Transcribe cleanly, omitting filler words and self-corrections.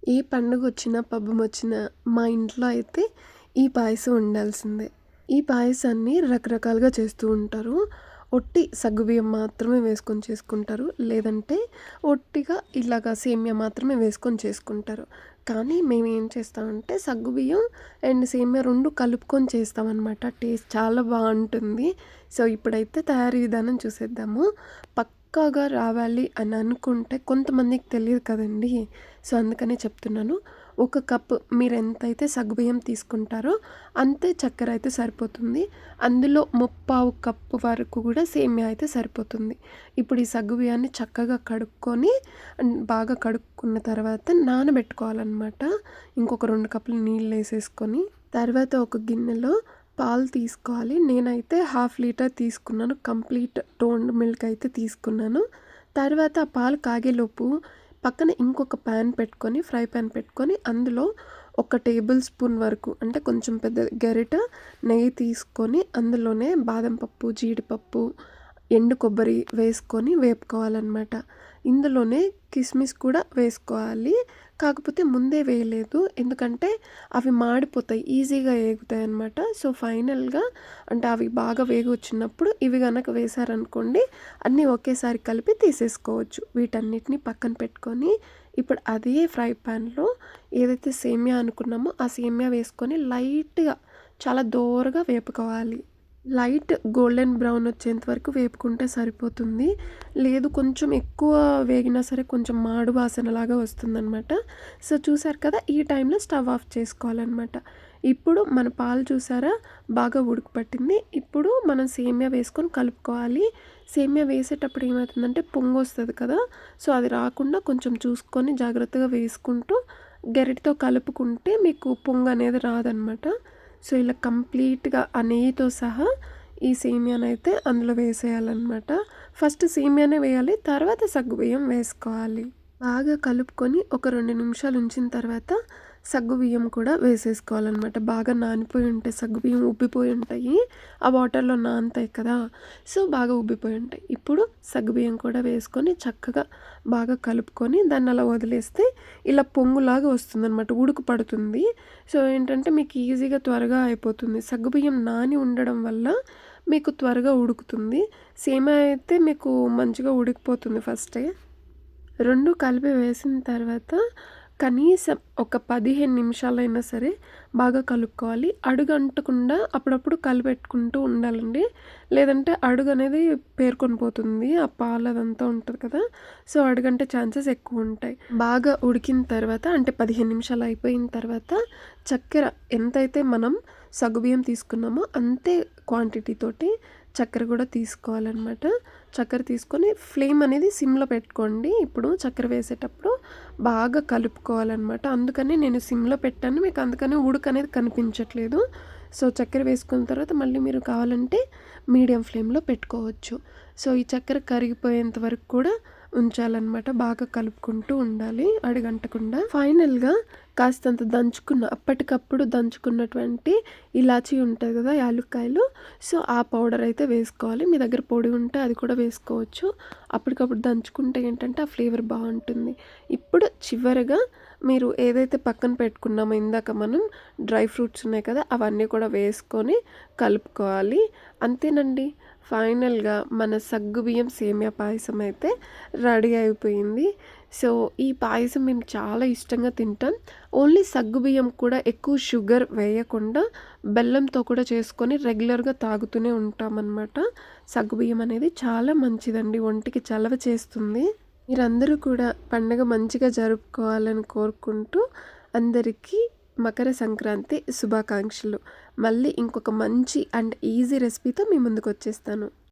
ఏ పండుగొచ్చినా, పబ్బమొచ్చినా మా ఇంట్లో అయితే ఈ పాయసం ఉండాల్సిందే. ఈ పాయసాన్ని రకరకాలుగా చేస్తూ ఉంటారు. ఒట్టి సగ్గుబియ్యం మాత్రమే వేసుకొని చేసుకుంటారు. లేదంటే ఒట్టిగా ఇలాగా సేమ్యా మాత్రమే వేసుకొని చేసుకుంటారు. కానీ మేమేం చేస్తామంటే సగ్గుబియ్యం అండ్ సేమ్యా 2 కలుపుకొని చేస్తామనమాట. టేస్ట్ చాలా బావుంటుంది. సో, ఇప్పుడైతే తయారీ విధానం చూసేద్దాము. పక్కాగా రావాలి అని అనుకుంటే కొంతమందికి తెలియదు కదండీ! సో, అందుకనే చెప్తున్నాను. ఒక కప్పు మీరెంతైతే సగ్గుబియ్యం తీసుకుంటారో అంతే చక్కెర అయితే సరిపోతుంది. అందులో ముప్పావు కప్పు వరకు కూడా సేమ్యా అయితే సరిపోతుంది. ఇప్పుడు ఈ సగ్గుబియ్యాన్ని చక్కగా కడుక్కొని బాగా కడుక్కున్న తర్వాత నానబెట్టుకోవాలనమాట. ఇంకొక 2 కప్పులు నీళ్ళేసేసుకొని, తర్వాత ఒక గిన్నెలో పాలు తీసుకోవాలి. నేనైతే హాఫ్ లీటర్ తీసుకున్నాను. కంప్లీట్ టోన్డ్ మిల్క్ అయితే తీసుకున్నాను. తర్వాత ఆ పాలు కాగేలోపు పక్కన ఇంకొక ప్యాన్ పెట్టుకొని, ఫ్రై ప్యాన్ పెట్టుకొని, అందులో ఒక టేబుల్ స్పూన్ వరకు అంటే కొంచెం పెద్ద గరిట నెయ్యి తీసుకొని, అందులోనే బాదం పప్పు, జీడిపప్పు, ఎండు కొబ్బరి వేసుకొని వేపుకోవాలనమాట. ఇందులోనే కిస్మిస్ కూడా వేసుకోవాలి. కాకపోతే ముందే వేయలేదు. ఎందుకంటే అవి మాడిపోతాయి. ఈజీగా ఏగుతాయనమాట. సో, ఫైనల్‌గా అంటే అవి బాగా వేగొచ్చినప్పుడు ఇవి గనక వేశారనుకోండి, అన్నీ ఒకేసారి కలిపి తీసేసుకోవచ్చు. వీటన్నిటిని పక్కన పెట్టుకొని, ఇప్పుడు అదే ఫ్రై ప్యాన్‌లో ఏదైతే సేమ్యా అనుకున్నామో, ఆ సేమ్యా వేసుకొని లైట్‌గా చాలా దోరగా వేపుకోవాలి. లైట్ గోల్డెన్ బ్రౌన్ వచ్చేంత వరకు వేపుకుంటే సరిపోతుంది. లేదు కొంచెం ఎక్కువ వేగినా సరే కొంచెం మాడు వాసనలాగా వస్తుందనమాట. సో, చూసారు కదా! ఈ టైంలో స్టవ్ ఆఫ్ చేసుకోవాలనమాట. ఇప్పుడు మన పాలు చూసారా? బాగా ఉడుకు పట్టింది. ఇప్పుడు మనం సేమ్యా వేసుకొని కలుపుకోవాలి. సేమ్యా వేసేటప్పుడు ఏమవుతుందంటే పొంగొస్తది కదా! సో, అది రాకుండా కొంచెం చూసుకొని జాగ్రత్తగా వేసుకుంటూ గరిటెతో కలుపుకుంటే మీకు పొంగనేది రాదనమాట. సో, ఇలా కంప్లీట్‌గా ఆ నెయ్యితో సహా ఈ సేమ్యానైతే అందులో వేసేయాలనమాట. ఫస్ట్ సేమ్యానే వేయాలి. తర్వాత సగ్గుబియ్యం వేసుకోవాలి. బాగా కలుపుకొని ఒక 2 నిమిషాలు ఉంచిన తర్వాత సగ్గుబియ్యం కూడా వేసేసుకోవాలనమాట. బాగా నానిపోయి ఉంటాయి. సగ్గుబియ్యం ఉబ్బిపోయి ఉంటాయి. ఆ వాటర్‌లో నానతాయి కదా! సో, బాగా ఉబ్బిపోయి ఉంటాయి. ఇప్పుడు సగ్గుబియ్యం కూడా వేసుకొని చక్కగా బాగా కలుపుకొని దాన్ని అలా వదిలేస్తే ఇలా పొంగులాగా వస్తుందనమాట. ఉడుకు పడుతుంది. సో, ఏంటంటే మీకు ఈజీగా త్వరగా అయిపోతుంది. సగ్గుబియ్యం నాని ఉండడం వల్ల మీకు త్వరగా ఉడుకుతుంది. సేమియా అయితే మీకు మంచిగా ఉడికిపోతుంది ఫస్టే. 2 కలిపి వేసిన తర్వాత కనీసం ఒక 15 నిమిషాలైనా సరే బాగా కలుపుకోవాలి. అడుగంటకుండా అప్పుడప్పుడు కలిపెట్టుకుంటూ ఉండాలండి. లేదంటే అడుగనేది పేరుకొని పోతుంది. ఆ పాలదంతా ఉంటది కదా! సో, అడుగంటే ఛాన్సెస్ ఎక్కువుంటాయి. బాగా ఉడికిన తర్వాత అంటే 15 నిమిషాలు అయిపోయిన తర్వాత చక్కెర ఎంతైతే మనం సగ్గుబియ్యం తీసుకున్నామో అంతే క్వాంటిటీ తోటి చక్కెర కూడా తీసుకోవాలనమాట. చక్కెర తీసుకొని ఫ్లేమ్ అనేది సిమ్‌లో పెట్టుకోండి. ఇప్పుడు చక్కెర వేసేటప్పుడు బాగా కలుపుకోవాలనమాట. అందుకని నేను సిమ్‌లో పెట్టాను. మీకు అందుకని ఉడుకనేది కనిపించట్లేదు. సో, చక్కెర వేసుకున్న తర్వాత మళ్ళీ మీరు కావాలంటే మీడియం ఫ్లేమ్‌లో పెట్టుకోవచ్చు. సో, ఈ చక్కెర కరిగిపోయేంత వరకు కూడా ఉంచాలనమాట. బాగా కలుపుకుంటూ ఉండాలి అడుగంటకుండా. ఫైనల్‌గా కాస్తంత అప్పటికప్పుడు దంచుకున్నటువంటి ఇలాచీ ఉంటది కదా! యాలుక్కాయలు. సో, ఆ పౌడర్ అయితే వేసుకోవాలి. మీ దగ్గర పొడి ఉంటే అది కూడా వేసుకోవచ్చు. అప్పటికప్పుడు దంచుకుంటే ఏంటంటే ఆ ఫ్లేవర్ బావుంటుంది. ఇప్పుడు చివరగా మీరు ఏదైతే పక్కన పెట్టుకున్నామో ఇందాక మనం డ్రై ఫ్రూట్స్ ఉన్నాయి కదా! అవన్నీ కూడా వేసుకొని కలుపుకోవాలి. అంతేనండి. ఫైనల్‌గా మన సగ్గుబియ్యం సేమియా పాయసం అయితే రెడీ అయిపోయింది. సో, ఈ పాయసం మేము చాలా ఇష్టంగా తింటాం. ఓన్లీ సగ్గుబియ్యం కూడా ఎక్కువ షుగర్ వేయకుండా బెల్లంతో కూడా చేసుకొని రెగ్యులర్‌గా తాగుతూనే ఉంటామనమాట. సగ్గుబియ్యం అనేది చాలా మంచిదండి. ఒంటికి చలవ చేస్తుంది. మీరందరూ కూడా పండగ మంచిగా జరుపుకోవాలని కోరుకుంటూ అందరికీ మకర సంక్రాంతి శుభాకాంక్షలు. మళ్ళీ ఇంకొక మంచి అండ్ ఈజీ రెసిపీతో మీ ముందుకొచ్చేస్తాను.